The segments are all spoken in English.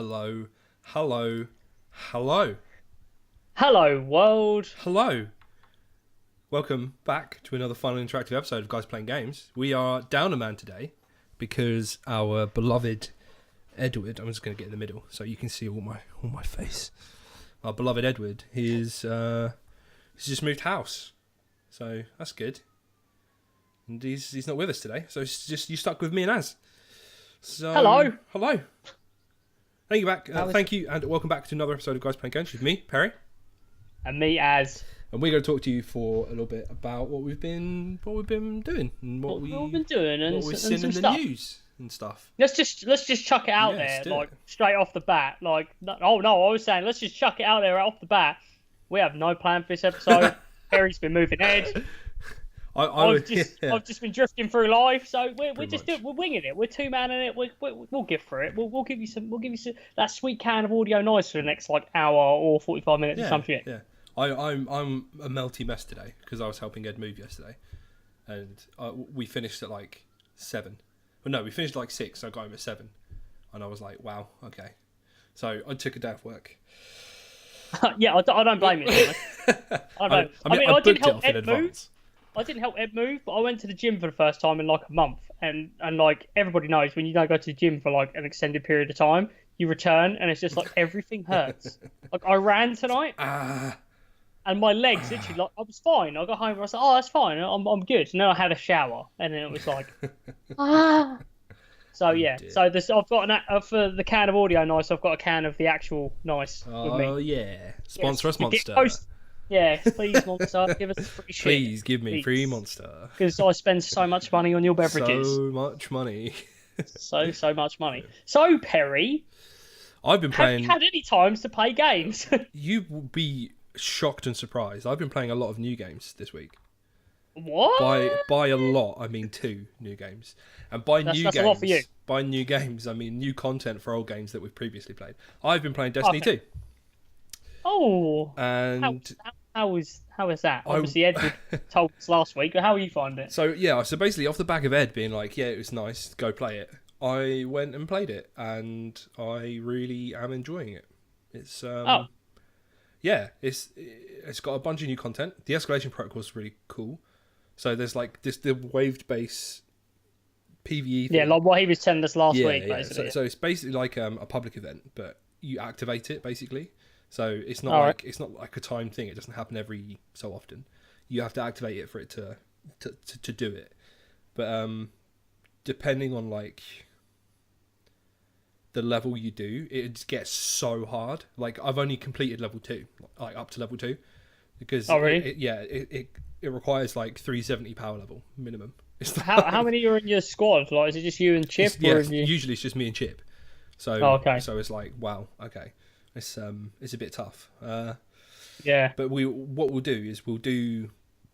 hello, hello, hello. Hello, world. Hello. Welcome back to another fun and interactive episode of Guys Playing Games. We are down a man today because our beloved Edward, I'm just going to get in the middle so you can see all my face. Our beloved Edward, he's just moved house. So that's good. And he's not with us today. So it's just you stuck with me and Az. So hello. Thank you back. Thank you and welcome back to another episode of Guys Playing Games with me, Perry. And me, Az. And we're going to talk to you for a little bit about what we've been doing and what we've been doing and what we've seen in the stuff. news and stuff. Let's just chuck it out there, like straight off the bat. Like, I was saying, let's just chuck it out there off the bat. We have no plan for this episode. Perry's been moving Ed. I've just been drifting through life, so we're winging it. We're two man in it. We'll get through it. We'll give you some that sweet can of audio noise for the next like hour or 45 minutes or something. Yeah. I'm a melty mess today because I was helping Ed move yesterday, and we finished at like 7. Well, no, we finished at like 6. So I got him at 7, and I was like, wow, okay. So I took a day off work. Yeah, I don't blame you. I didn't help Ed move. I didn't help Ed move, but I went to the gym for the first time in like a month, and like everybody knows when you don't go to the gym for like an extended period of time, you return and it's just like everything hurts. Like I ran tonight. And my legs literally, like, I was fine. I got home and I was like, oh, that's fine. I'm good. And then I had a shower. And then it was like, So, yeah. So I've got for the can of audio nice, I've got a can of the actual nice with me. Oh, yeah. Sponsor us, Monster. Yeah, please, Monster. Give us free shit. Please give me free Monster. Because I spend so much money on your beverages. So much money. so much money. So, Perry, I've been playing... have you had any times to play games? You will be shocked and surprised. I've been playing a lot of new games this week. What? By a lot, I mean 2 new games. And by new games, a lot for you. By new games, I mean new content for old games that we've previously played. I've been playing Destiny 2. Oh. And how is that? Obviously, Ed told us last week. How are you finding it? So basically, off the back of Ed being like, yeah, it was nice, go play it. I went and played it, and I really am enjoying it. It's yeah, it's got a bunch of new content. The escalation protocol is really cool. So there's like the waved base PvE thing. Yeah, like what he was telling us last week. Basically. So it's basically like a public event, but you activate it basically. So it's not it's not like a timed thing. It doesn't happen every so often. You have to activate it for it to do it. But depending on like the level you do, it gets so hard. Like I've only completed level 2, like up to level 2, because it requires like 370 power level minimum. How many are in your squad? Like, is it just you and Chip? Usually it's just me and Chip. So so it's like, wow, okay, it's a bit tough. Yeah. But what we'll do is we'll do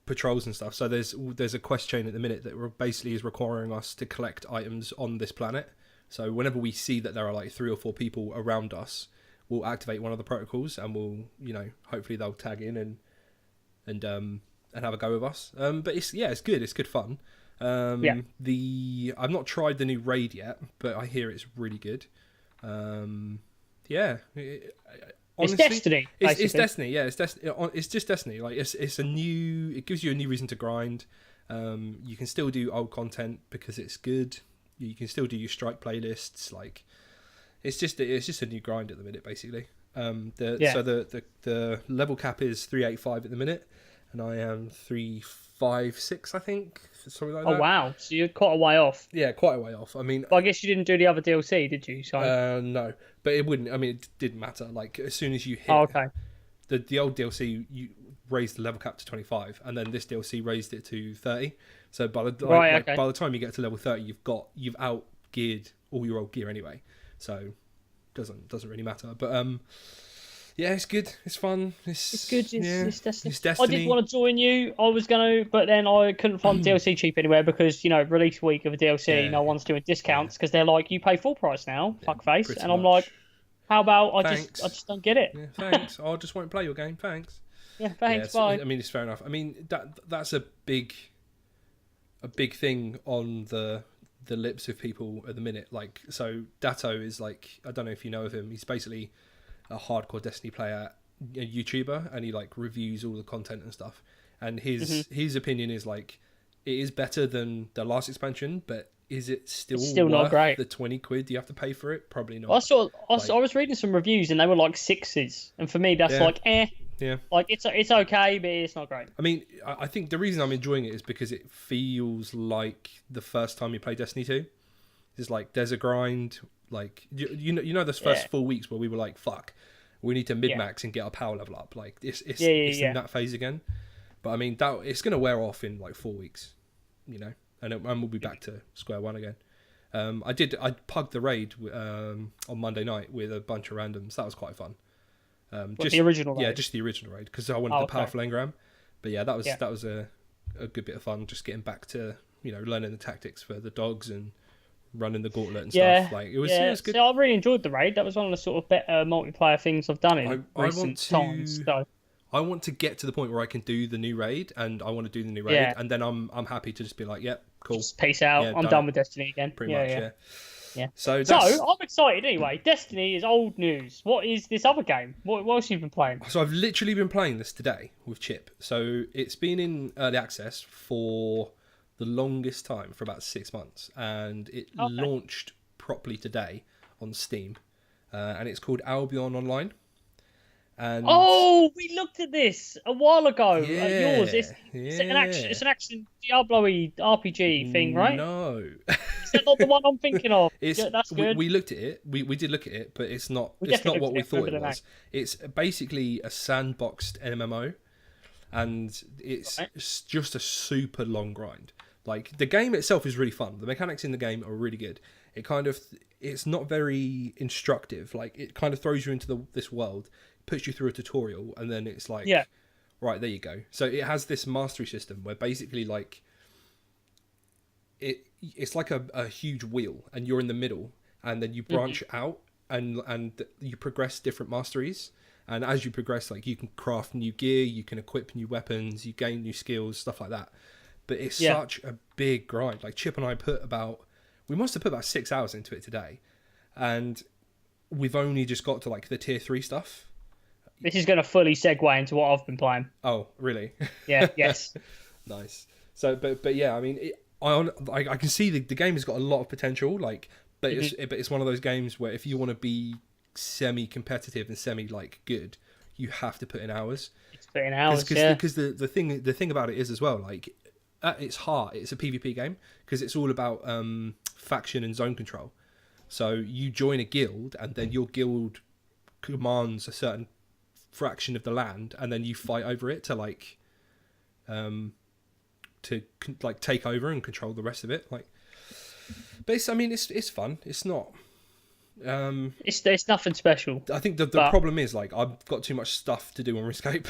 patrols and stuff. So there's a quest chain at the minute that basically is requiring us to collect items on this planet. So whenever we see that there are like 3 or 4 people around us, we'll activate one of the protocols, and we'll, hopefully they'll tag in and have a go with us. But it's good. It's good fun. I've not tried the new raid yet, but I hear it's really good. Honestly, it's Destiny. It's Destiny. Yeah, it's Destiny. It's just Destiny. Like it gives you a new reason to grind. You can still do old content because it's good. You can still do your strike playlists. Like it's just a new grind at the minute, basically. So the level cap is 385 at the minute, and I am 356, I think, something like that. Oh wow! So you're quite a way off. Yeah, quite a way off. I mean, but I guess you didn't do the other DLC, did you? So no, but it wouldn't. I mean, it didn't matter. Like as soon as you hit the old DLC, you raised the level cap to 25, and then this DLC raised it to 30. So by the time you get to level 30, you've out geared all your old gear anyway. So doesn't really matter. But yeah, it's good. It's fun. It's good. It's Destiny. I did want to join you. I was gonna, but then I couldn't find DLC cheap anywhere because release week of a DLC, no one's doing discounts because they're like, you pay full price now, fuckface. And I'm like, how about I just don't get it. Yeah, thanks. I just won't play your game. Thanks. Yeah, thanks. Bye. I mean, it's fair enough. I mean, that's a big thing on the the lips of people at the minute. Like, so Datto is like, I don't know if you know of him. He's basically a hardcore Destiny player, a YouTuber, and he like reviews all the content and stuff. And his opinion is like, it is better than the last expansion, but is it still worth not great. the 20 quid you have to pay for it? Probably not. I was reading some reviews and they were like 6s, and for me that's like Yeah. Like it's okay, but it's not great. I mean, I think the reason I'm enjoying it is because it feels like the first time you play Destiny 2. It's like there's a grind. Like you know those first 4 weeks where we were like, fuck, we need to mid-max and get our power level up. Like it's in that phase again. But I mean, that it's going to wear off in like 4 weeks, you know, and we'll be back to square one again. I pugged the raid on Monday night with a bunch of randoms. That was quite fun. Just the original raid? Yeah, just the original raid, because I wanted the powerful engram. But yeah, that was a good bit of fun, just getting back to, you know, learning the tactics for the dogs and running the gauntlet and stuff. Like it was good. So I really enjoyed the raid. That was one of the sort of better multiplayer things I've done in recent times. So I want to get to the point where I can do the new raid, and I want to do the new raid, and then I'm happy to just be like, yep, cool. Just peace out. I'm done with Destiny again. Pretty much, yeah. Yeah. So I'm excited anyway. Destiny is old news. What is this other game? What else have you been playing? So I've literally been playing this today with Chip. So it's been in early access for the longest time, for about 6 months, and it launched properly today on Steam, and it's called Albion Online. And we looked at this a while ago at yours. It's an action Diablo-y RPG thing, right? No. Is that not the one I'm thinking of? That's good. We looked at it. We did look at it, but it's not what we thought it was. It's basically a sandboxed MMO, and it's just a super long grind. Like, the game itself is really fun. The mechanics in the game are really good. It's not very instructive. Like, it kind of throws you into this world, puts you through a tutorial, and then it's like, right, there you go. So it has this mastery system where basically, like, it's like a huge wheel, and you're in the middle, and then you branch out, and you progress different masteries. And as you progress, like, you can craft new gear, you can equip new weapons, you gain new skills, stuff like that. But it's such a big grind. Like, Chip and I we must have put about 6 hours into it today, and we've only just got to like the tier 3 stuff. This is going to fully segue into what I've been playing. Oh, really? Yeah. Yes. Nice. So, but yeah, I mean, I can see the game has got a lot of potential. Like, but it's one of those games where if you want to be semi-competitive and semi-like good, you have to put in hours. It's put in hours, because the thing about it is as well, like, at its heart, it's a PvP game, because it's all about faction and zone control. So you join a guild, and then your guild commands a certain fraction of the land, and then you fight over it to take over and control the rest of it. Like, but it's fun. It's not. It's nothing special. I think the problem is, like, I've got too much stuff to do on Riskcape,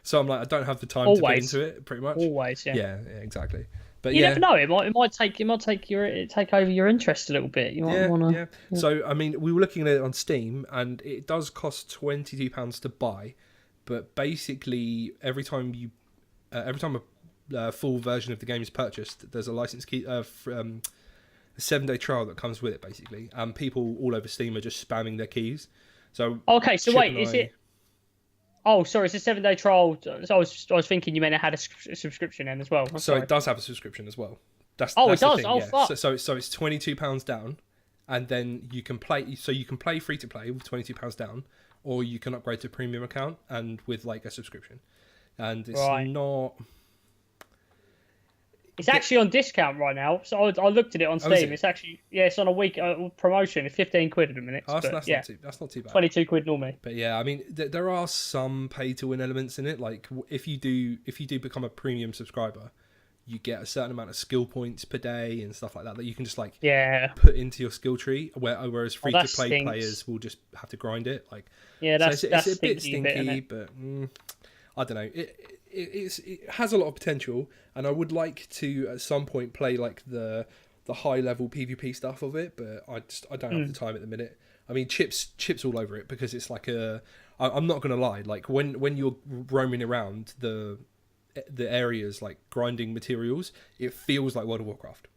so I'm like, I don't have the time to put into it. Pretty much. Always, yeah. Yeah, exactly. But you never know. It might take over your interest a little bit. You might want to. Yeah. So I mean, we were looking at it on Steam, and it does cost £22 to buy, but basically every time a full version of the game is purchased, there's a license key a 7-day trial that comes with it, basically, and people all over Steam are just spamming their keys. So is it? Oh, sorry, it's a 7-day trial. So I was thinking you meant it had a subscription in as well. It does have a subscription as well. That's it does. The thing, oh, yeah. fuck. So it's £22 down, and then you can play. So you can play free to play with £22 down, or you can upgrade to a premium account and with like a subscription. And it's not. It's actually on discount right now. So I looked at it on Steam. It's actually it's on a week promotion. It's 15 quid at the minute. Oh, that's not too bad. 22 quid normally. But yeah, I mean, there are some pay to win elements in it. Like, if you do become a premium subscriber, you get a certain amount of skill points per day and stuff like that you can just like put into your skill tree. Whereas free to play players will just have to grind it. Like, that's a bit stinky, but I don't know. It has a lot of potential, and I would like to at some point play like the high level PvP stuff of it, but I don't have the time at the minute. I mean, Chip's all over it, because it's like I'm not gonna lie, like when you're roaming around the areas, like grinding materials, it feels like World of Warcraft.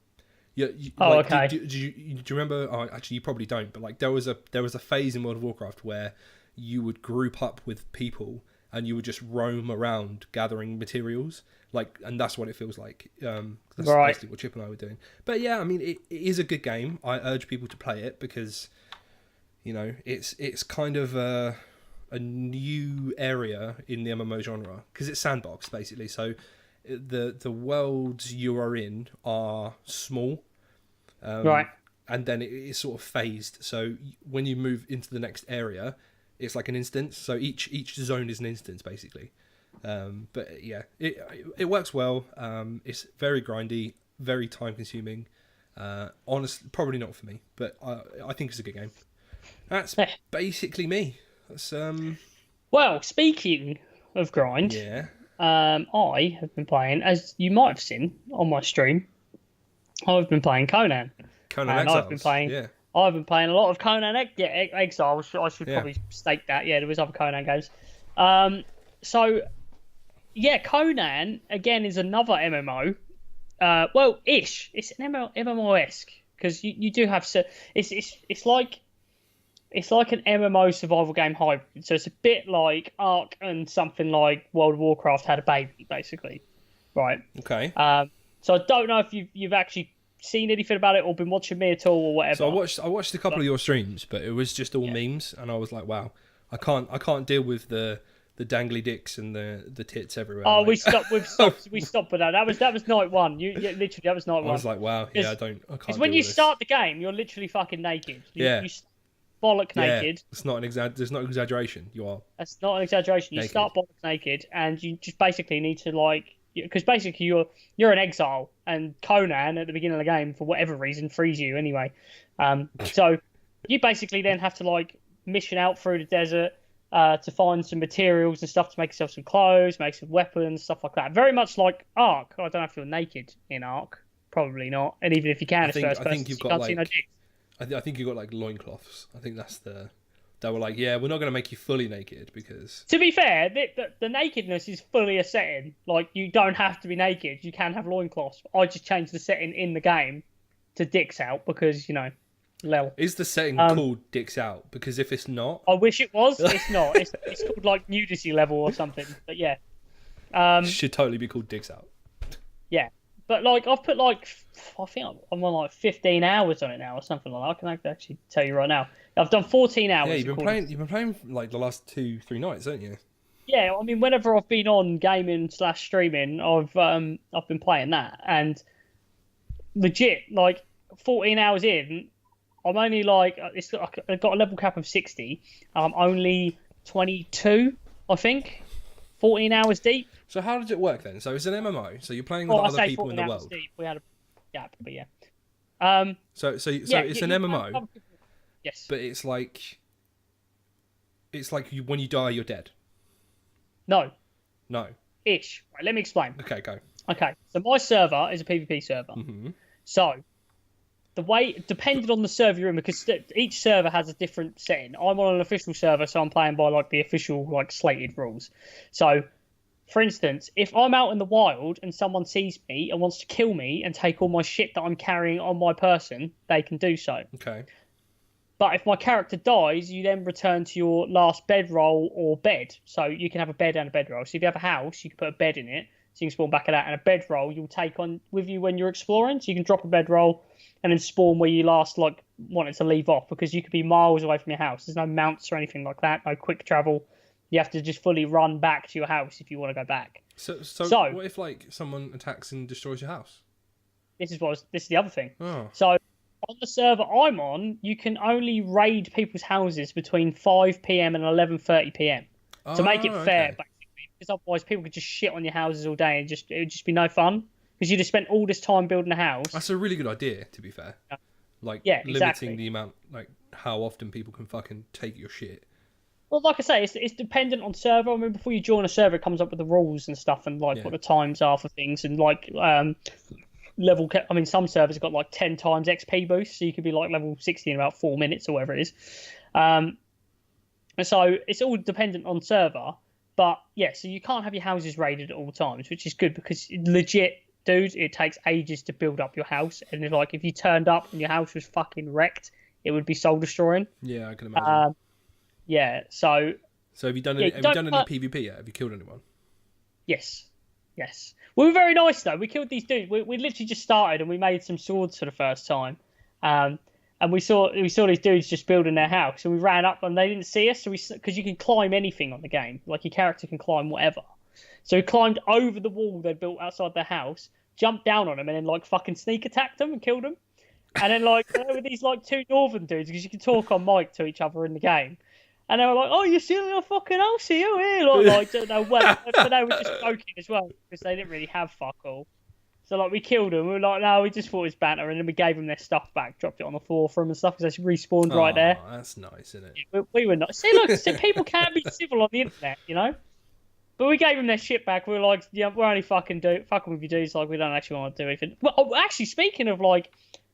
Yeah. Okay. Do you remember? Oh, actually, you probably don't. But like, there was a phase in World of Warcraft where you would group up with people and you would just roam around gathering materials. Like, and that's what it feels like. That's Right. basically what Chip and I were doing. But yeah, I mean, it is a good game. I urge people to play it because, it's kind of a new area in the MMO genre because it's sandbox basically. So the worlds you are in are small, Right. and then it is sort of phased. So when you move into the next area, it's like an instance. So each zone is an instance basically. But yeah, it works well. It's very grindy, very time consuming. Honestly, probably not for me, but I think it's a good game. That's basically me. That's Well, speaking of grind, yeah. I have been playing, as you might have seen on my stream, I've been playing Conan. Conan And Exiles. I've been playing a lot of Conan Exiles. I should Yeah. probably state that. Yeah, there was other Conan games. So yeah, Conan again is another MMO. Well, ish. It's an MMO-esque because you do have it's like an MMO survival game hybrid. So it's a bit like Ark and something like World of Warcraft had a baby, basically, right? Okay. So I don't know if you've actually seen anything about it or been watching me at all or whatever. So I watched a couple of your streams, but it was just all memes, and I was like, wow, I can't deal with the dangly dicks and the tits everywhere. Oh, like, we stopped with that. That was night one. Literally that was night one. I was like, wow, yeah, I can't. Because when you start the game, you're literally fucking naked. You bollock naked. It's not there's not exaggeration. You are. That's not an exaggeration. You naked. start bollock naked, and you just basically need to because basically you're an exile, and Conan at the beginning of the game for whatever reason frees you anyway. So you basically then have to mission out through the desert to find some materials and stuff to make yourself some clothes, make some weapons, stuff like that. Very much like Ark. I don't know if you're naked in Ark. Probably not. And even if you can, I think you've got I think you've got loincloths. I think that's they were like, yeah, we're not going to make you fully naked because... To be fair, the nakedness is fully a setting. Like, you don't have to be naked. You can have loincloths. I just changed the setting in the game to dicks out because, lel. Is the setting called dicks out? Because if it's not... I wish it was. It's not. It's called, nudity level or something. But, yeah. Should totally be called dicks out. Yeah. But, I've put, I think I'm on, 15 hours on it now or something like that. I can actually tell you right now. I've done 14 hours. Yeah, you've been playing the last 2-3 nights, haven't you? Yeah, I mean, whenever I've been on gaming / streaming, I've been playing that, and legit, 14 hours in, I'm only I've got a level cap of 60. I'm only 22, I think. 14 hours deep. So how does it work then? So it's an MMO. So you're playing with other people in the world. Deep. We had a gap, but yeah. So it's an MMO. Yes. But it's like when you die, you're dead. No. Ish. Right, let me explain. Okay, go. Okay, so my server is a PvP server. Mm-hmm. So the way, depending on the server you're in, because each server has a different setting. I'm on an official server, so I'm playing by the official slated rules. So, for instance, if I'm out in the wild and someone sees me and wants to kill me and take all my shit that I'm carrying on my person, they can do so. Okay. But if my character dies, you then return to your last bedroll or bed. So you can have a bed and a bedroll. So if you have a house, you can put a bed in it. So you can spawn back at that. And a bedroll you'll take on with you when you're exploring. So you can drop a bedroll and then spawn where you last wanted to leave off. Because you could be miles away from your house. There's no mounts or anything like that. No quick travel. You have to just fully run back to your house if you want to go back. So what if someone attacks and destroys your house? This is the other thing. Oh. So on the server I'm on, you can only raid people's houses between 5 p.m. and 11:30 p.m. to make it fair, basically, because otherwise people could just shit on your houses all day and it would just be no fun because you just spent all this time building a house. That's a really good idea, to be fair. Yeah. Limiting Exactly. the amount, how often people can fucking take your shit. Well, like I say, it's dependent on server. I mean, before you join a server, it comes up with the rules and stuff and what the times are for things and level. I mean, some servers have got 10 times XP boost, so you could be level 60 in about 4 minutes or whatever it is. And so it's all dependent on server. But yeah, so you can't have your houses raided at all times, which is good because legit dudes, it takes ages to build up your house. And it's like if you turned up and your house was fucking wrecked, it would be soul destroying. Yeah, I can imagine. Yeah. So have you done any PvP yet? Have you killed anyone? Yes. We were very nice though. We killed these dudes. We literally just started and we made some swords for the first time. And we saw these dudes just building their house, and we ran up and they didn't see us. So because you can climb anything on the game, like your character can climb whatever. So we climbed over the wall they built outside their house, jumped down on them, and then like fucking sneak attacked them and killed them. And then like there were these like two northern dudes because you can talk on mic to each other in the game. And they were like, "Oh, you're stealing our fucking house here!" Like, don't know well, but they were just joking as well because they didn't really have fuck all. So like we killed them. We were like, "No, we just thought it was banter," and then we gave them their stuff back, dropped it on the floor for them and stuff because they respawned right there. That's nice, isn't it? Yeah, we were not. See, look, people can be civil on the internet, you know. But we gave them their shit back. We were like, "Yeah, we're only fucking with you dudes. Like, we don't actually want to do anything." Well, actually, speaking of like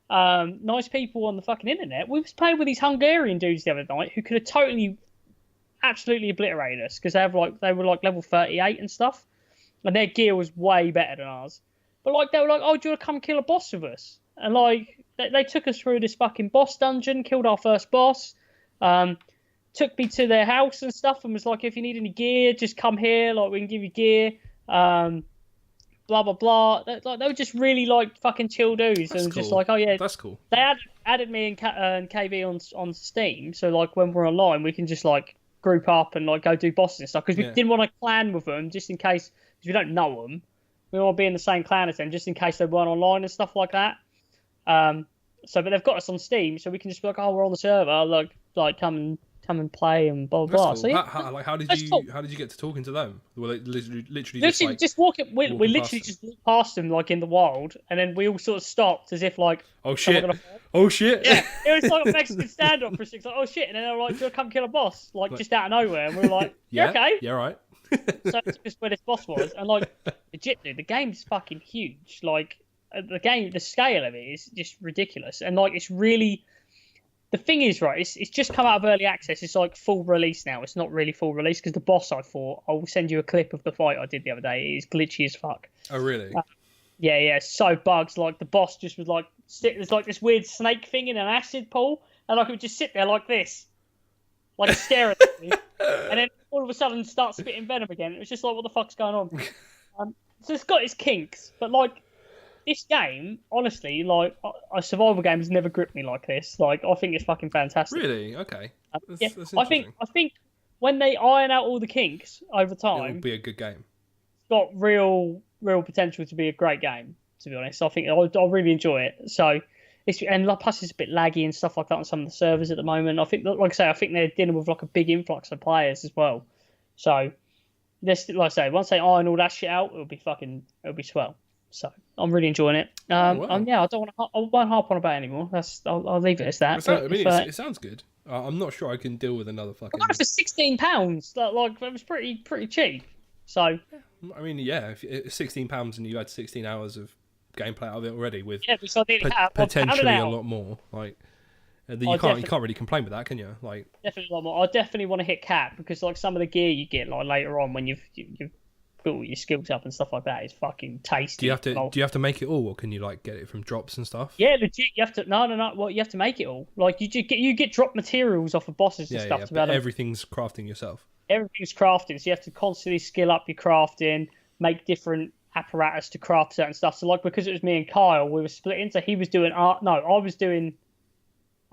nice people on the fucking internet, we was playing with these Hungarian dudes the other night who could have totally, absolutely obliterated us because they were like level 38 and stuff, and their gear was way better than ours. But like they were like, "Oh, do you want to come kill a boss with us?" And like they took us through this fucking boss dungeon, killed our first boss, took me to their house and stuff, and was like, "If you need any gear, just come here. Like we can give you gear." Blah blah blah. They were just really like fucking chill dudes, That's and cool. just like, "Oh yeah, that's cool." They added me and KV on Steam, so like when we're online, we can just like group up and like go do bosses and stuff because we didn't want to clan with them just in case because we don't know them. We want to be in the same clan as them just in case they weren't online and stuff like that. But they've got us on Steam, so we can just be like, "Oh, we're on the server, like come and play and blah blah blah." Cool. So yeah, how did you get to talking to them? Well, they literally just walking. We literally just walked past them like in the wild, and then we all sort of stopped as if like, "Oh shit, oh shit." Yeah, it was like a Mexican standoff for 6. Like, "Oh shit," and then they were like, "Do you want to come kill a boss?" Like just out of nowhere, and we were like, "Yeah, okay, yeah, right." So that's just where this boss was, and like legitimately, the game's fucking huge. Like the scale of it is just ridiculous, and like it's really. The thing is, right, it's just come out of early access. It's like full release now. It's not really full release because the boss I fought, I'll send you a clip of the fight I did the other day. It is glitchy as fuck. Oh, really? Yeah. So bugs. Like the boss just was like, there's like this weird snake thing in an acid pool, and like it would just sit there like this, like staring at me, and then all of a sudden start spitting venom again. It was just like, what the fuck's going on? So it's got its kinks, but like. This game, honestly, like a survival game has never gripped me like this. Like, I think it's fucking fantastic. Really? Okay. That's I think when they iron out all the kinks over time, it'll be a good game. It's got real potential to be a great game. To be honest, I think I really enjoy it. So, plus it's a bit laggy and stuff like that on some of the servers at the moment. I think, like I say, I think they're dealing with like a big influx of players as well. So, like I say, once they iron all that shit out, it'll be swell. So I'm really enjoying it. Wow. I won't harp on about it anymore. I'll leave it as that. It sounds good. I'm not sure I can deal with another fucking. I got it for £16. Like it was pretty cheap. So. I mean, yeah, if it's £16 and you had 16 hours of gameplay out of it already, with potentially a lot more, like. You can't really complain with that, can you? Like definitely a lot more. I definitely want to hit cap because like some of the gear you get like later on when you've built your skills up and stuff like that is fucking tasty. Do you have to make it all, or can you like get it from drops and stuff? Yeah, legit. You have to. No. Well, you have to make it all. Like you get drop materials off of bosses and stuff. But everything's crafting yourself. Everything's crafting, so you have to constantly skill up your crafting, make different apparatus to craft certain stuff. So like because it was me and Kyle, we were split into. He was doing art. No, I was doing.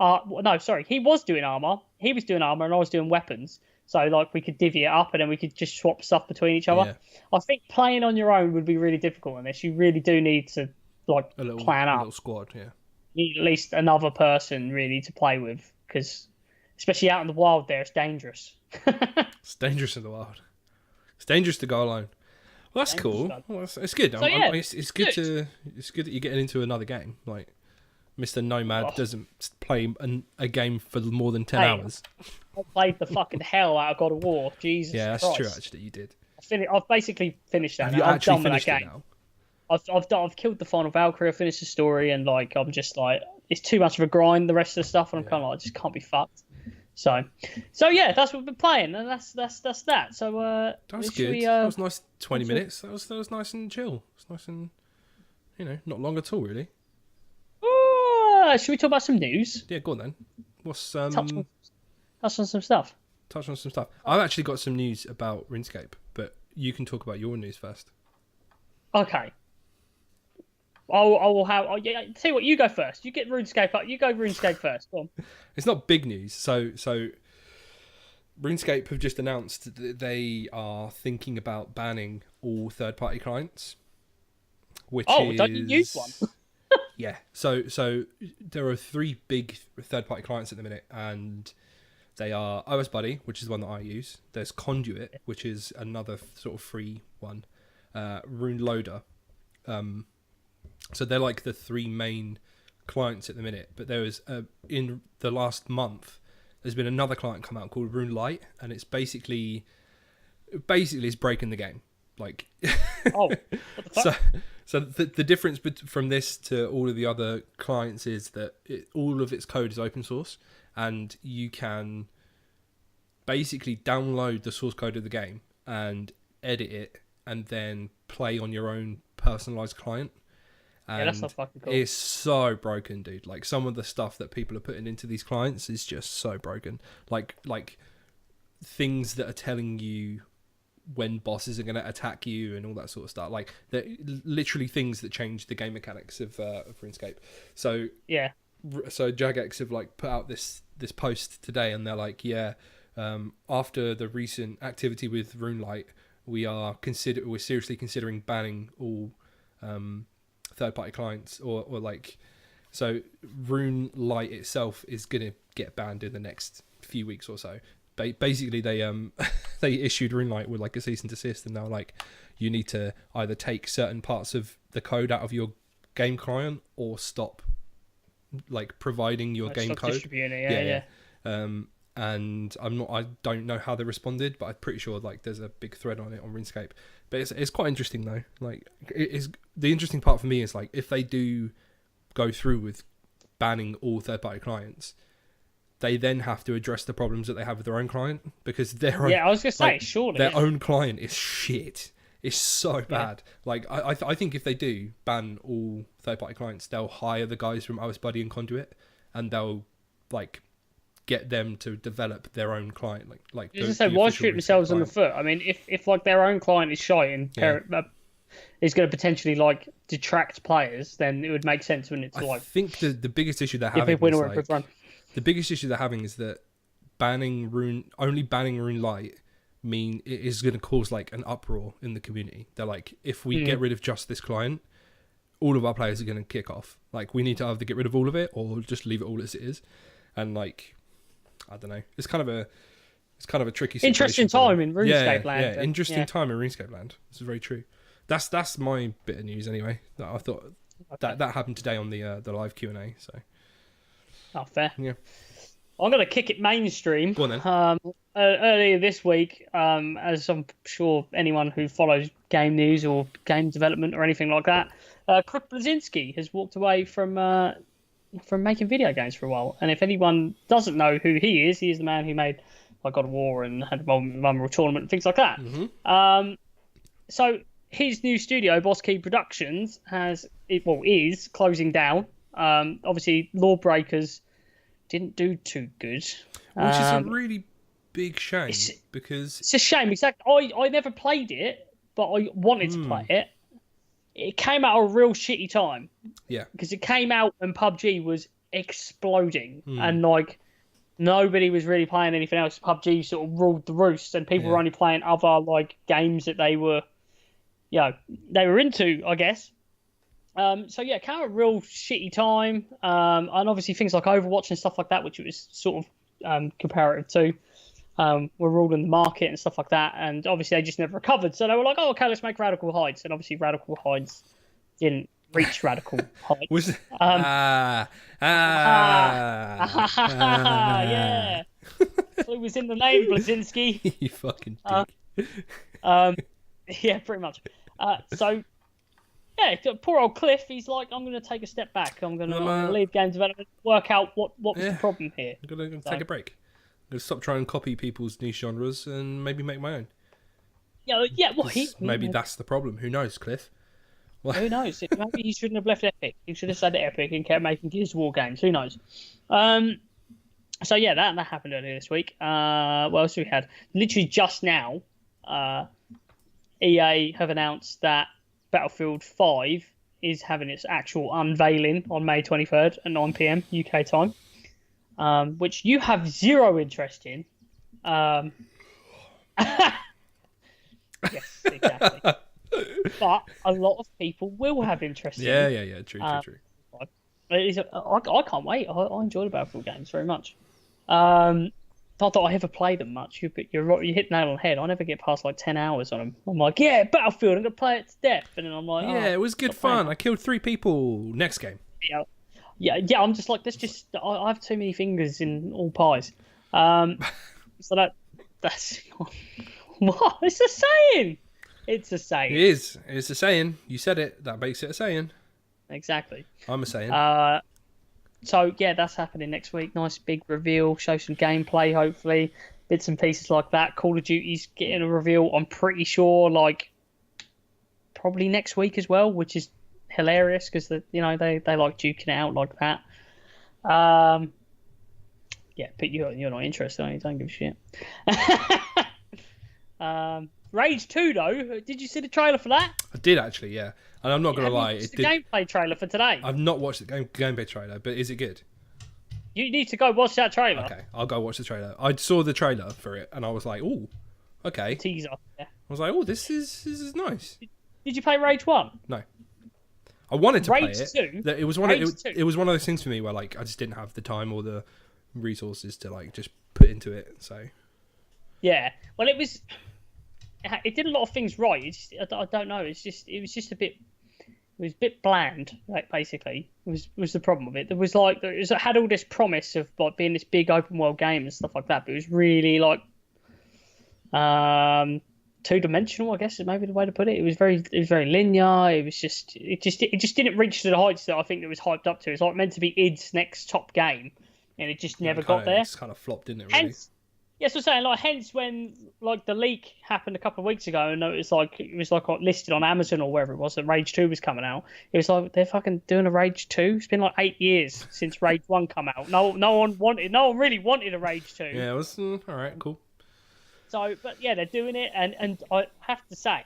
No, sorry. He was doing armor. He was doing armor, and I was doing weapons. So, like, we could divvy it up and then we could just swap stuff between each other. Yeah. I think playing on your own would be really difficult in this. You really do need to, like, plan up. A little squad, yeah. You need at least another person, really, to play with. Because, especially out in the wild there, it's dangerous. It's dangerous in the wild. It's dangerous to go alone. Well, that's cool. Well, it's good. So, it's good that you're getting into another game. Like, Mr. Nomad doesn't play a game for more than 10 hours. I played the fucking hell out of God of War. Jesus Christ. That's true, actually, you did. I've basically finished that. Have you actually finished it now? I've killed the final Valkyrie, I finished the story, and like I'm just like, it's too much of a grind, the rest of the stuff, and I'm kind of like, I just can't be fucked. So yeah, that's what we've been playing, and that's that. So that's good. That was nice. 20 minutes. That was nice and chill. It's nice and not long at all, really. Should we talk about some news? Yeah, go on then. What's Touch on some stuff. Touch on some stuff. I've actually got some news about RuneScape, but you can talk about your news first. Okay. I will have. Tell you what, you go first. You get RuneScape up. You go RuneScape first. Go on. It's not big news. So RuneScape have just announced that they are thinking about banning all third-party clients. Don't you use one? Yeah. So there are 3 big third-party clients at the minute, and they are OS Buddy, which is the one that I use. There's Conduit, which is another sort of free one. Rune Loader. So they're like the 3 main clients at the minute. But there was in the last month, there's been another client come out called Rune Lite, and it's basically it's breaking the game. Like, what the fuck? So the difference from this to all of the other clients is that all of its code is open source, and you can basically download the source code of the game and edit it, and then play on your own personalized client. And that's not fucking cool. It's so broken, dude. Like, some of the stuff that people are putting into these clients is just so broken. Like things that are telling you when bosses are going to attack you and all that sort of stuff. Like, they're literally things that change the game mechanics of RuneScape. So yeah. So Jagex have like put out this post today, and they're like, after the recent activity with RuneLite, we're seriously considering banning all third-party clients, or like, so RuneLite itself is gonna get banned in the next few weeks or so. Basically, they they issued RuneLite with like a cease and desist, and they're like, you need to either take certain parts of the code out of your game client or stop like providing your game code. Distributing it, yeah. And I don't know how they responded, but I'm pretty sure like there's a big thread on it on RuneScape. But it's quite interesting though. Like, it is, the interesting part for me is like, if they do go through with banning all third-party clients, they then have to address the problems that they have with their own client, because their own, I was gonna say, surely their own client is shit. It's so bad. Like, I think if they do ban all third-party clients, they'll hire the guys from OS Buddy and Conduit, and they'll like get them to develop their own client. Like why shoot themselves on the foot? I mean, if like their own client is shy and is going to potentially like detract players, then it would make sense when it's like. I think the biggest issue they're having is like, the biggest issue they're having is that only banning RuneLite mean it is going to cause like an uproar in the community. They're like, if we get rid of just this client, all of our players are going to kick off. Like, we need to either get rid of all of it or just leave it all as it is. And like, I don't know. It's kind of a tricky situation. Interesting time in RuneScape land. Yeah, interesting time in RuneScape land. This is very true. That's my bit of news anyway. That I thought that happened today on the live Q&A. So. Oh, fair. Yeah. I'm going to kick it mainstream. Go on then. Earlier this week, as I'm sure anyone who follows game news or game development or anything like that, Cliff Bleszinski has walked away from making video games for a while. And if anyone doesn't know who he is the man who made like God of War and had a Vulnerable Tournament and things like that. Mm-hmm. So his new studio, Boss Key Productions, is closing down. Obviously, Lawbreakers didn't do too good. Which is a really big shame, because it's a shame. Exactly. I never played it, but I wanted to play it. It came out a real shitty time. Yeah. Because it came out when PUBG was exploding, and like nobody was really playing anything else. PUBG sort of ruled the roost, and people were only playing other like games that they were into, I guess. So yeah, kind of a real shitty time. And obviously things like Overwatch and stuff like that, which it was sort of comparative to, were ruling the market and stuff like that. And obviously they just never recovered. So they were like, oh, okay, let's make Radical Heights. And obviously Radical Heights didn't reach Radical Heights. Yeah. So it was in the name, Bleszinski. You fucking dick. Yeah, pretty much. So, yeah, poor old Cliff, he's like, I'm going to take a step back. I'm going to leave game development, work out what was the problem here. I'm going to take a break. I'm going to stop trying to copy people's niche genres and maybe make my own. Yeah, well, maybe that's the problem. Who knows, Cliff? Who knows? Maybe he shouldn't have left Epic. He should have stayed at Epic and kept making Gears of War games. Who knows? So yeah, that happened earlier this week. What else we had? Literally just now, EA have announced that Battlefield 5 is having its actual unveiling on May 23rd at 9 p.m. UK time, which you have zero interest in. Yes, exactly. But a lot of people will have interest in it. Yeah. True. I can't wait. I enjoy the Battlefield games very much. Not that I ever play them much. You hit the nail on the head. I never get past like 10 hours on them. I'm like, yeah, Battlefield, I'm going to play it to death. And then I'm like, yeah, it was good fun. I killed 3 people. Next game. Yeah. I'm just like, I have too many fingers in all pies. So that's what? It's a saying. It's a saying. It is. It's a saying. You said it. That makes it a saying. Exactly. I'm a saying. So yeah, that's happening next week. Nice big reveal. Show some gameplay, hopefully. Bits and pieces like that. Call of Duty's getting a reveal. I'm pretty sure, like, probably next week as well, which is hilarious because they like duking it out like that. Yeah, but you're not interested. You don't give a shit. Rage 2 though. Did you see the trailer for that? I did actually, yeah. And I'm not gonna lie, it's the gameplay trailer for today. I've not watched the gameplay trailer, but is it good? You need to go watch that trailer. Okay, I'll go watch the trailer. I saw the trailer for it, and I was like, "Oh, okay." Teaser. Yeah. I was like, "Oh, this is nice." Did you play Rage 1? No. I wanted to Rage play it. 2? It was one of those things for me where like I just didn't have the time or the resources to like just put into it. So. Yeah. Well, it did a lot of things right. I don't know. It was a bit bland. Like basically, was the problem with it. It had all this promise of like being this big open world game and stuff like that, but it was really like two-dimensional, I guess is maybe the way to put it. It was very linear. It just didn't reach to the heights that I think it was hyped up to. It's like meant to be id's next top game, and it just never got there. It's kind of flopped, didn't it? Really? Yes, I'm saying hence when like the leak happened a couple of weeks ago, and it was like listed on Amazon or wherever it was that Rage 2 was coming out. It was like they're fucking doing a Rage 2. It's been like 8 years since Rage 1 come out. No one really wanted a Rage 2. Yeah, it was all right, cool. So, but yeah, they're doing it, and I have to say,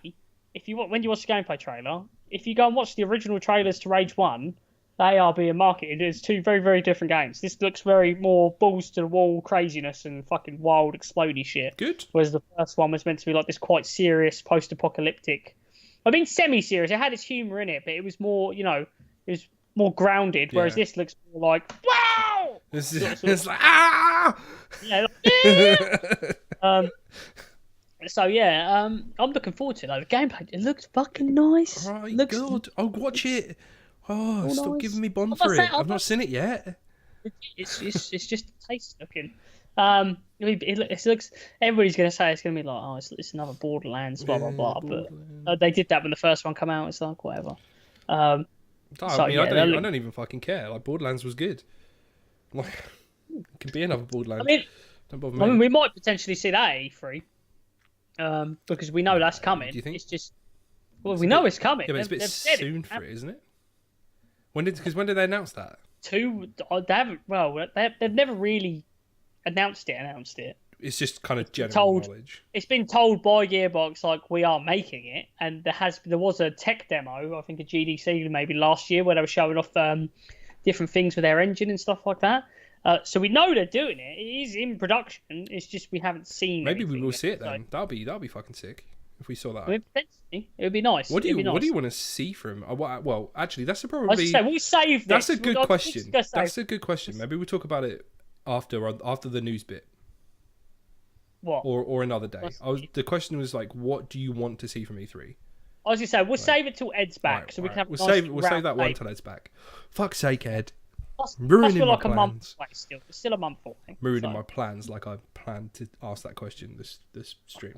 when you watch the gameplay trailer, if you go and watch the original trailers to Rage 1, they are being marketed as two very, very different games. This looks very more balls to the wall craziness and fucking wild explodey shit. Good. Whereas the first one was meant to be like this quite serious post-apocalyptic. I mean, semi-serious. It had its humour in it, but it was more, it was more grounded. Whereas this looks more like, wow! It's like, ah! Yeah. Like, So yeah, I'm looking forward to it. Like, the gameplay, it looks fucking nice. Oh my god, I'll watch it. Oh, stop nice. giving me bond for it. I've not seen it yet. It's just taste looking. It looks. Everybody's gonna say it's gonna be like, oh, it's another Borderlands, blah blah blah. But they did that when the first one came out. It's like whatever. I don't even fucking care. Like Borderlands was good. Like, it could be another Borderlands. Don't bother me. I mean, we might potentially see that at E3, because we know that's coming. Do you think? It's just, we know it's coming. Yeah, but it's a bit soon for it, isn't it? When did they announce that? They haven't. Well, they've never really announced it. It's just kind of general knowledge. It's been told by Gearbox like we are making it, and there was a tech demo, I think a GDC maybe last year, where they were showing off different things with their engine and stuff like that. So we know they're doing it. It is in production. It's just we haven't seen. Maybe we will see it then. So. That'll be fucking sick if we saw that. I mean, potentially, it would be nice. What do you want to see from? Well, actually, that's probably. We'll save this. That's a good question. That's a good question. Maybe we'll talk about it after the news bit. What? Or another day. The question was like, what do you want to see from E3? I was gonna say we'll save it till Ed's back, so we can have. We'll save that one till Ed's back. Fuck's sake, Ed. Ruining my plans. A month away still. It's still a month away. Ruining my plans, like I planned to ask that question this stream.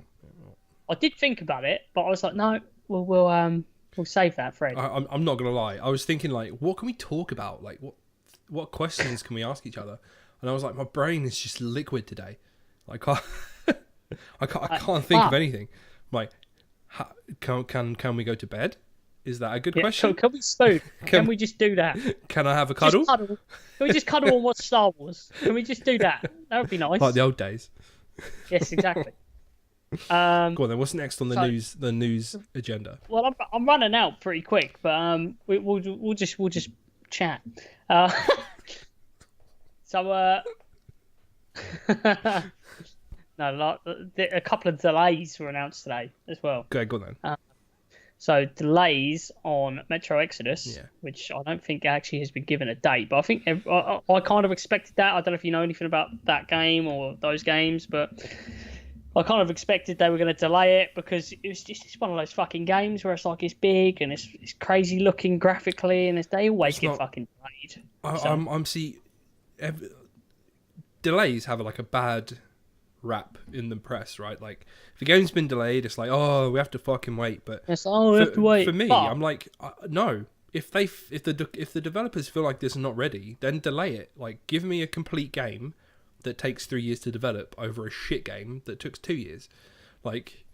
I did think about it, but I was like, no, we'll save that for Ed. I'm not gonna lie. I was thinking like, what can we talk about? Like, what questions can we ask each other? And I was like, my brain is just liquid today. Like, I can't think of anything. I'm like, can we go to bed? Is that a good Yeah, question? can we spoon? Can we just do that? Can I have a cuddle? Just cuddle. Can we just cuddle and watch Star Wars? Can we just do that? That would be nice. Like the old days. Yes, exactly. Go on then. What's next on the so- news? The news agenda. Well, I'm running out pretty quick, but we'll just chat. So no, like, a couple of delays were announced today as well. Go on then. So delays on Metro Exodus, Yeah. which I don't think actually has been given a date, but I think I kind of expected that. I don't know if you know anything about that game or those games, but I kind of expected they were going to delay it because it's one of those fucking games where it's like it's big and it's crazy looking graphically, and they always get fucking delayed. I'm see. Delays have like a bad rap in the press, right? Like if the game's been delayed, it's like, oh, we have to fucking wait. But we have to wait. For me, I'm like, no. If the developers feel like this is not ready, then delay it. Like, give me a complete game that takes 3 years to develop over a shit game that took 2 years. Like,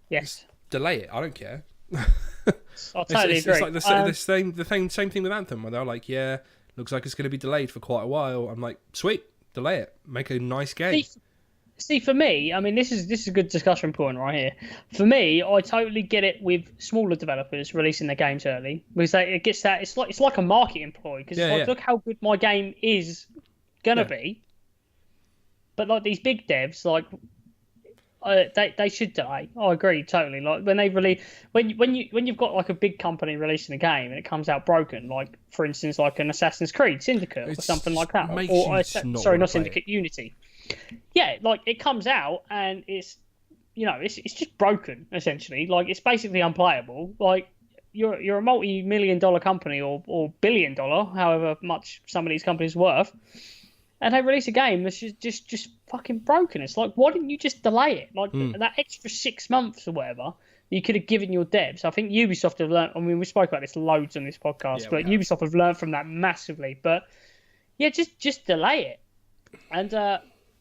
yes, delay it. I don't care. I totally agree. It's like the same thing with Anthem, where they're like, yeah, looks like it's going to be delayed for quite a while. I'm like, sweet, delay it. Make a nice game. See, for me, I mean, this is a good discussion point right here. For me, I totally get it with smaller developers releasing their games early because it gets that it's like a marketing ploy because look how good my game is gonna be. But like these big devs, like they should delay. I agree totally. Like when they release when you've got like a big company releasing a game and it comes out broken, like for instance like an Assassin's Creed Syndicate or something like that, or not Syndicate, Unity. Yeah, like it comes out and it's just broken essentially. Like it's basically unplayable. Like you're a multi-million-dollar company or billion-dollar, however much some of these companies are worth, and they release a game that's just fucking broken. It's like, why didn't you just delay it? Like that extra 6 months or whatever you could have given your devs. I think Ubisoft have learned. I mean, we spoke about this loads on this podcast, but Ubisoft have learned from that massively. But yeah, just delay it. And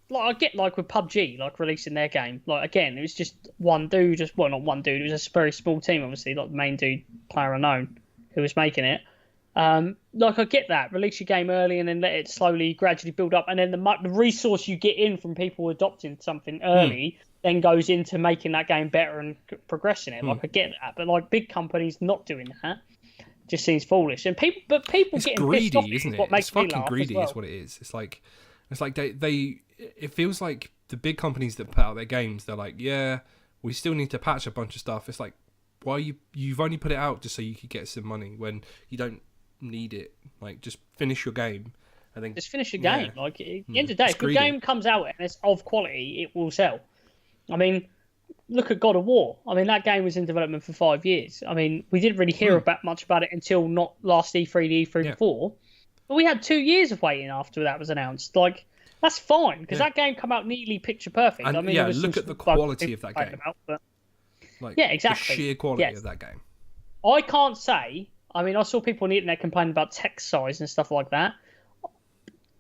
like I get like with PUBG, like releasing their game. Like again, it was just one dude, not one dude. It was a very small team, obviously, like the main dude, Player Unknown, who was making it. Like I get that, release your game early and then let it slowly, gradually build up, and then the resource you get in from people adopting something early then goes into making that game better and progressing it. Like I get that, but like big companies not doing that just seems foolish. And people It's getting greedy, pissed off isn't it? What makes It's fucking me laugh greedy, as well. is what it is. It's like they. It feels like the big companies that put out their games, they're like, yeah, we still need to patch a bunch of stuff. It's like, why you've only put it out just so you could get some money when you don't need it. Like, just finish your game and then just finish your game. Like at the end of the day, if your greedy. game comes out and it's of quality, it will sell. I mean, look at God of War. I mean, that game was in development for 5 years. I mean, we didn't really hear much about it until not last E3, the E3 before. But we had 2 years of waiting after that was announced. Like, that's fine because that game come out nearly picture perfect. And, I mean, look at the quality of that game. Exactly. The sheer quality of that game. I can't say. I mean, I saw people on the internet complaining about text size and stuff like that.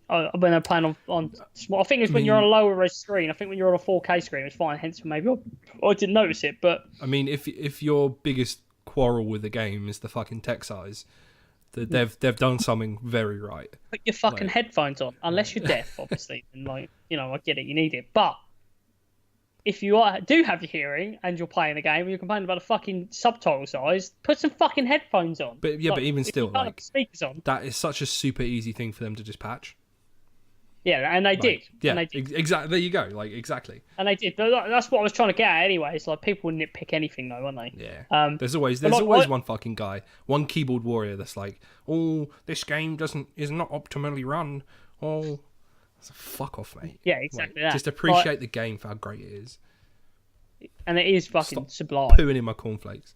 When they're playing on small, I think it's when you're on a lower res screen. I think when you're on a 4K screen, it's fine. Hence, maybe I didn't notice it. But I mean, if your biggest quarrel with the game is the fucking text size, they've done something very right. Put your fucking headphones on, unless you're deaf, obviously. And I get it, you need it. But if you do have your hearing and you're playing the game and you're complaining about a fucking subtitle size, put some fucking headphones on. But yeah, but even still, like speakers on. That is such a super easy thing for them to just patch. Yeah, and they did. Yeah, and they did. Exactly. There you go. Like exactly. And they did. But that's what I was trying to get at anyway. It's like people nitpick anything though, aren't they? Yeah. There's always one fucking guy, one keyboard warrior that's like, oh, this game is not optimally run. Oh, fuck off, mate. Yeah, exactly that. Just appreciate the game for how great it is. And it is fucking sublime. Pooing in my cornflakes.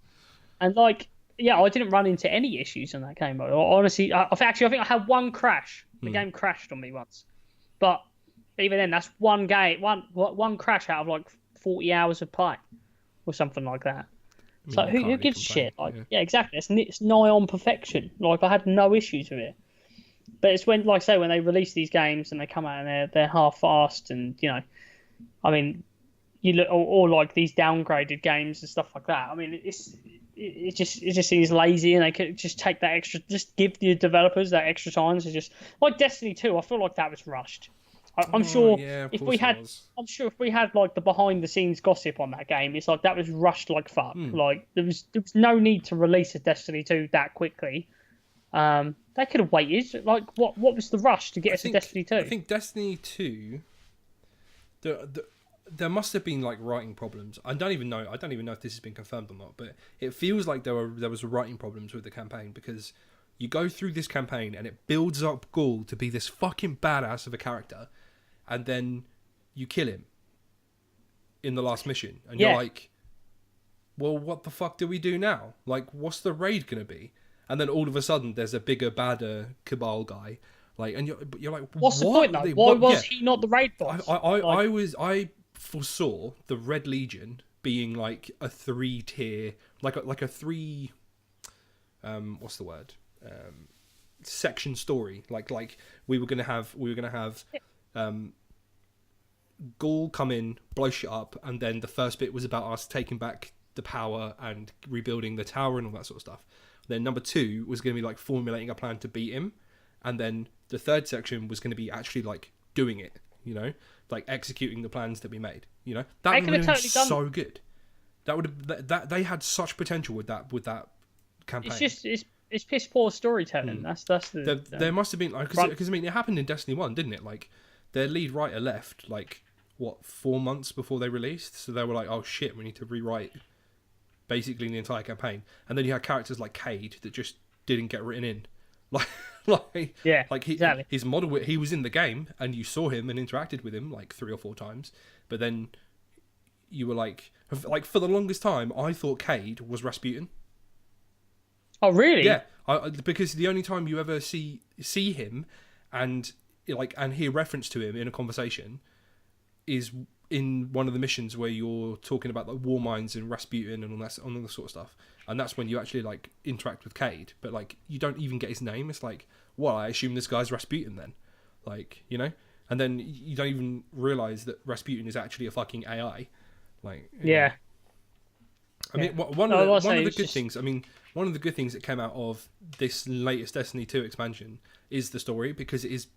And I didn't run into any issues on that game. Honestly, I think I had one crash. The game crashed on me once. But even then, that's one crash out of like 40 hours of play or something like that. So who gives a shit? Like, yeah, exactly. It's nigh on perfection. Like I had no issues with it. But it's when, like I say, when they release these games and they come out and they're half-assed and I mean, you look or like these downgraded games and stuff like that. I mean, it's it just seems lazy, and they could just take that extra, just give the developers that extra time to just like Destiny 2. I feel like that was rushed. I'm sure yeah, if we had, I'm sure if we had like the behind the scenes gossip on that game, it's like that was rushed like fuck. Like there was no need to release a Destiny 2 that quickly. They could have waited. Like what was the rush to get us a Destiny 2? I think Destiny 2. There must have been like writing problems. I don't even know if this has been confirmed or not, but it feels like there was writing problems with the campaign, because you go through this campaign and it builds up Gaul to be this fucking badass of a character, and then you kill him in the last mission, and you're like, well, what the fuck do we do now? Like, what's the raid gonna be? And then all of a sudden there's a bigger, badder Cabal guy. Like, and you're like, what's the point though? Why was he not the raid boss? I foresaw the Red Legion being like a 3-tier, like a 3, what's the word? Section story. Like we were gonna have Gaul come in, blow shit up, and then the first bit was about us taking back the power and rebuilding the tower and all that sort of stuff. Then number 2 was going to be like formulating a plan to beat him, and then the third section was going to be actually like doing it, you know, like executing the plans that we made, you know. That would have been so good. That would have that they had such potential with that campaign. It's piss poor storytelling. That's there must have been, like, because I mean it happened in Destiny 1, didn't it? Like their lead writer left like 4 months before they released, so they were like, oh shit, we need to rewrite basically the entire campaign. And then you had characters like Cade that just didn't get written in. Exactly. His model, he was in the game and you saw him and interacted with him like 3 or 4 times, but then you were like for the longest time I thought Cade was Rasputin. Oh really? Yeah, because the only time you ever see him and hear reference to him in a conversation is in one of the missions where you're talking about like war mines and Rasputin and all that sort of stuff, and that's when you actually like interact with Cade, but like you don't even get his name. It's like, well, I assume this guy's Rasputin then, like, you know, and then you don't even realize that Rasputin is actually a fucking AI. Like, yeah. I mean, one of the good things. I mean, one of the good things that came out of this latest Destiny 2 expansion is the story, because it is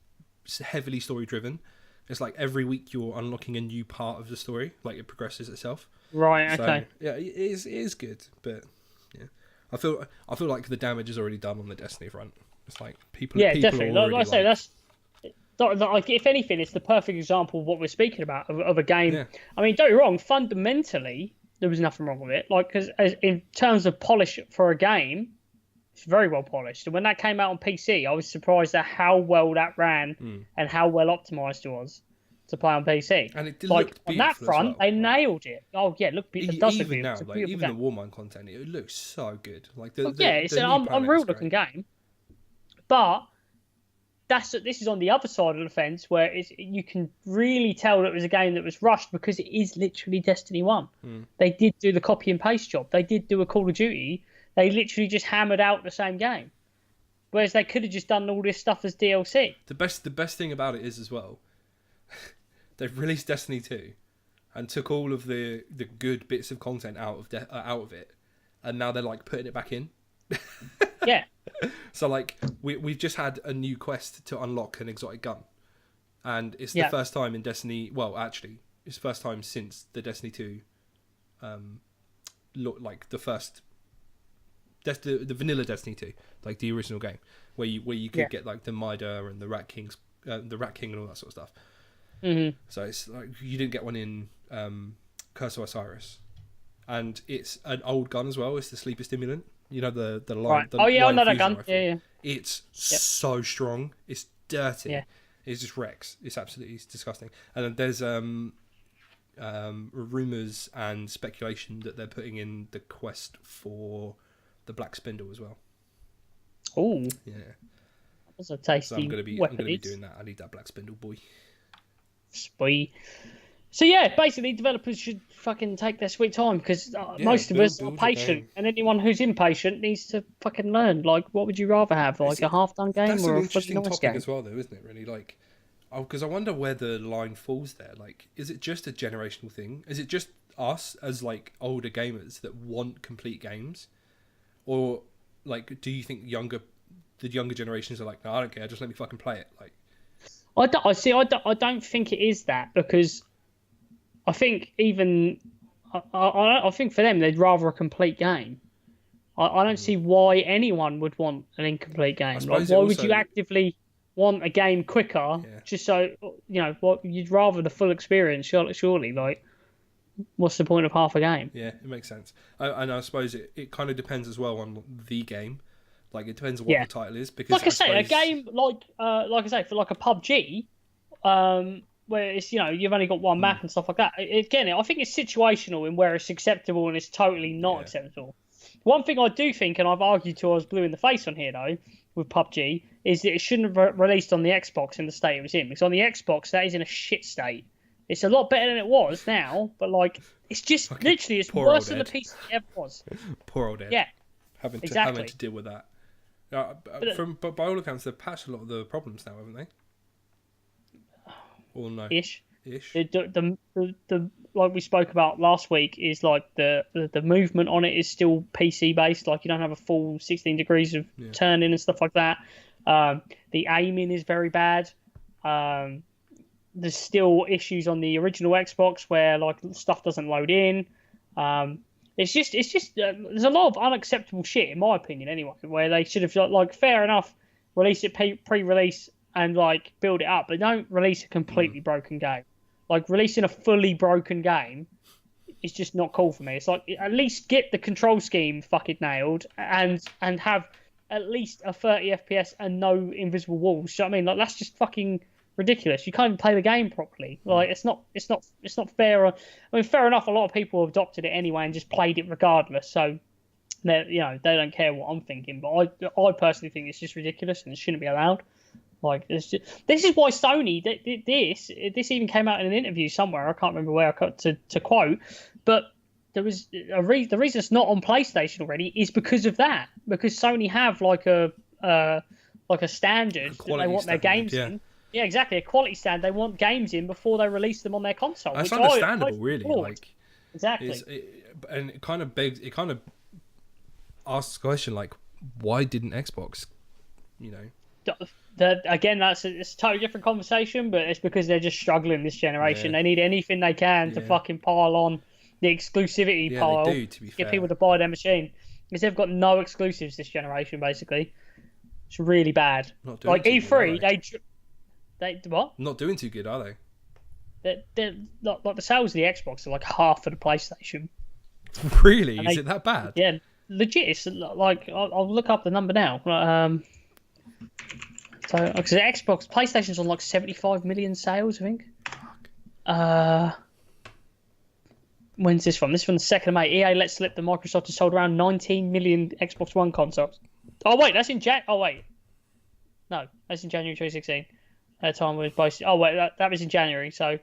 heavily story driven. It's like every week you're unlocking a new part of the story, like it progresses itself. Right. Okay. So, yeah, it is good, but yeah, I feel like the damage is already done on the Destiny front. It's like people. Yeah, definitely. Like I say, that's like, if anything, it's the perfect example of what we're speaking about of a game. Yeah. I mean, don't get me wrong. Fundamentally, there was nothing wrong with it. Like, because in terms of polish for a game, it's very well polished. And when that came out on PC, I was surprised at how well that ran and how well optimized it was to play on PC. And it did like on that front, they nailed it. Oh yeah, look, it does look beautiful. Even now, like even the Warmind content, it looks so good. Like it's an unreal looking game. But this is on the other side of the fence, where you can really tell that it was a game that was rushed, because it is literally Destiny 1. They did do the copy and paste job. They did do a Call of Duty. They literally just hammered out the same game, whereas they could have just done all this stuff as DLC. The best thing about it is as well, they've released Destiny 2, and took all of the good bits of content out of it, and now they're like putting it back in. Yeah. So like we've just had a new quest to unlock an exotic gun, and it's the first time in Destiny. Well, actually, it's the first time since the Destiny 2, like the first. The vanilla Destiny 2, like the original game, where you could get like the Mida and the Rat King and all that sort of stuff. Mm-hmm. So it's like you didn't get one in Curse of Osiris, and it's an old gun as well. It's the Sleeper Stimulant. You know the line. Right. I know that gun. Rifle. Yeah. It's so strong. It's dirty. Yeah. It just wrecks. It's absolutely disgusting. And then there's rumors and speculation that they're putting in the quest for the Black Spindle as well. Oh, yeah, that's a tasty. So I'm gonna be doing that. I need that Black Spindle, boy. So yeah, basically, developers should fucking take their sweet time, because most of us are patient, and anyone who's impatient needs to fucking learn. Like, what would you rather have, like a half-done game or a fucking nice game? As well, though, isn't it? Really, like, because I wonder where the line falls there. Like, is it just a generational thing? Is it just us as like older gamers that want complete games, or like, do you think the younger generations are like, no, I don't care, just let me fucking play it? Like, I don't think it is that, because I think even I think for them they'd rather a complete game. I don't see why anyone would want an incomplete game. Like, why would you actively want a game quicker? Yeah. Just so what you'd rather the full experience. Surely, like, what's the point of half a game? Yeah, it makes sense. And I suppose it kind of depends as well on the game. Like, it depends on what the title is. Because like I say, a game like I say, for like a PUBG, where it's you've only got one map and stuff like that. Again, I think it's situational in where it's acceptable and it's totally not acceptable. One thing I do think, and I've argued till I was blue in the face on here though, with PUBG, is that it shouldn't have released on the Xbox in the state it was in, because on the Xbox that is in a shit state. It's a lot better than it was now, but like, it's just literally it's worse than the PC ever was. Poor old Ed. Yeah, having to deal with that. But by all accounts, they've patched a lot of the problems now, haven't they? Or no? Ish. The like we spoke about last week is like the movement on it is still PC based. Like, you don't have a full 16 degrees of turning and stuff like that. The aiming is very bad. There's still issues on the original Xbox where like stuff doesn't load in. It's just there's a lot of unacceptable shit in my opinion anyway, where they should have, like, fair enough, release it pre-release and like build it up, but don't release a completely broken game. Like, releasing a fully broken game is just not cool for me. It's like, at least get the control scheme fucking nailed and have at least a 30 FPS and no invisible walls. You know what I mean? Like, that's just fucking ridiculous. You can't even play the game properly. Like, it's not fair. I mean, fair enough, a lot of people have adopted it anyway and just played it regardless. So they don't care what I'm thinking. But I personally think it's just ridiculous and it shouldn't be allowed. Like, this is why Sony this even came out in an interview somewhere. I can't remember where I got to quote, but there was the reason it's not on PlayStation already is because of that. Because Sony have like a standard that they want their games in. Yeah, exactly, a quality standard. They want games in before they release them on their console. That's understandable, really. Like, exactly. And it kind of asks the question, like, why didn't Xbox, Again, it's a totally different conversation, but it's because they're just struggling this generation. They need anything they can to fucking pile on the exclusivity pile. They do, to be fair. Get people to buy their machine. Because they've got no exclusives this generation, basically. It's really bad. Like E3, they what? Not doing too good, are they? They're like the sales of the Xbox are like half of the PlayStation. Really? Is it that bad? Yeah, legit. It's like, I'll look up the number now. So, because the Xbox, PlayStation's on like 75 million sales, I think. When's this from? This is from the 2nd of May. EA let slip that Microsoft has sold around 19 million Xbox One consoles. Oh wait, that's in no, that's in January 2016. At the time it was posted. Oh wait, that was in January. So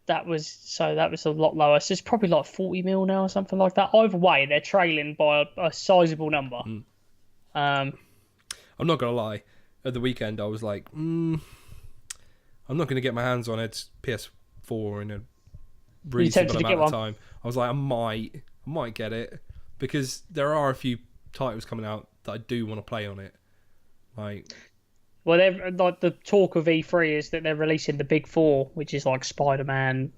that was a lot lower. So it's probably like 40 mil now or something like that. Either way, they're trailing by a sizable number. I'm not gonna lie. At the weekend, I was like, I'm not gonna get my hands on Ed's PS4 in a reasonable amount of time. I was like, I might get it, because there are a few titles coming out that I do want to play on it. Like, well, they're like, the talk of E3 is that they're releasing the big four, which is like Spider-Man,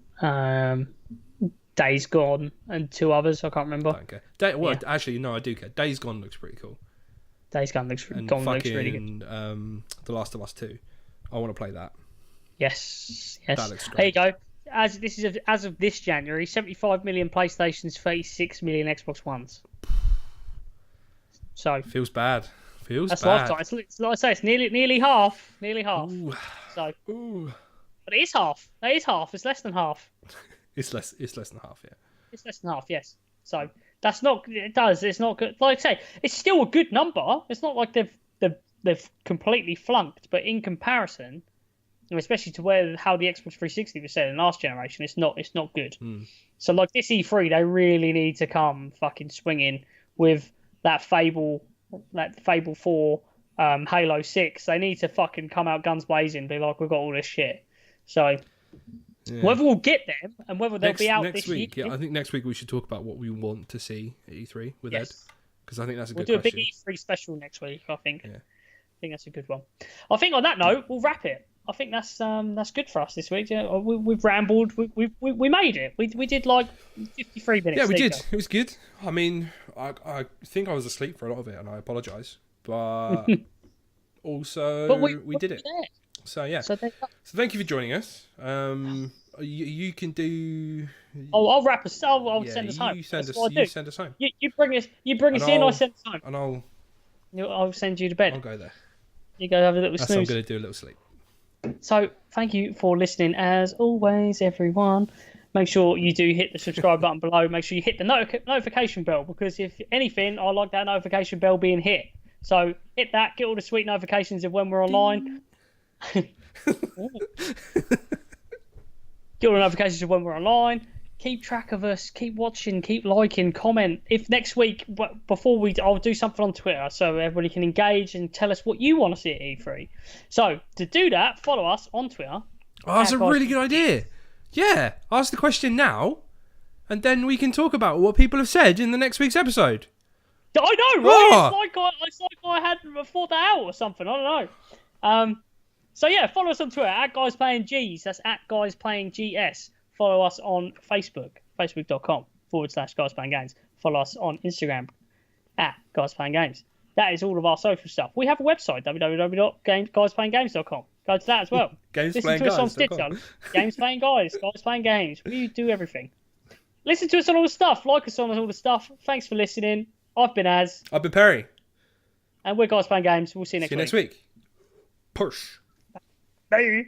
Days Gone, and two others. I can't remember. I don't care. Actually, no, I do care. Days Gone looks pretty cool. Days Gone looks really good. The Last of Us 2. I want to play that. Yes. That looks great. There you go. As of this January, 75 million PlayStations, 36 million Xbox Ones. So feels bad. That's lifetime. It's like I say, it's nearly half. Ooh. So, ooh. But it is half. That is half. It's less than half. It's less than half. Yeah. It's less than half. Yes. So that's not. It does. It's not good. Like I say, it's still a good number. It's not like they've completely flunked. But in comparison, and especially to how the Xbox 360 was selling last generation, it's not good. So like this E3, they really need to come fucking swinging with that Fable 4, Halo 6. They need to fucking come out guns blazing, be like, we've got all this shit. So Yeah. Whether we'll get them and whether they'll be out next this week. year. Yeah, I think next week we should talk about what we want to see at E3 with Ed, because I think that's a good question. We'll do question. a big E3 special next week, I think. Yeah. I think that's a good one. I think on that note, we'll wrap it. I think that's good for us this week. Yeah, we've rambled. We made it. We did like 53 minutes. Yeah, we did. It was good. I mean, I think I was asleep for a lot of it, and I apologise. But also, we did it. There. So yeah. So thank you for joining us. You can do. I'll wrap us. I'll send us home. You send us home. You bring us. You bring us in. I send us home. And I'll send you to bed. I'll go there. You go have a little snooze. I'm going to do a little sleep. So thank you for listening as always, everyone. Make sure you do hit the subscribe button below. Make sure you hit the notification bell, because if anything, I like that notification bell being hit. So hit that. Get all the sweet notifications of when we're online. Get all the notifications of when we're online. Keep track of us. Keep watching. Keep liking. Comment. If next week, I'll do something on Twitter so everybody can engage and tell us what you want to see at E3. So to do that, follow us on Twitter. Oh, that's a really good idea. Yeah, ask the question now, and then we can talk about what people have said in the next week's episode. I know, right? It's like I had thought that out or something. I don't know. So yeah, follow us on Twitter at Guys Playing Gs. That's at Guys Playing GS. Follow us on Facebook, facebook.com/Guys Playing Games. Follow us on Instagram at Guys Playing Games. That is all of our social stuff. We have a website, www.guysplayinggames.com. Go to that as well. Listen to us on Stitcher. Games Playing Guys, Guys Playing Games. We do everything. Listen to us on all the stuff. Like us on all the stuff. Thanks for listening. I've been Az. I've been Perry. And we're Guys Playing Games. We'll see you next week. Push. Bye.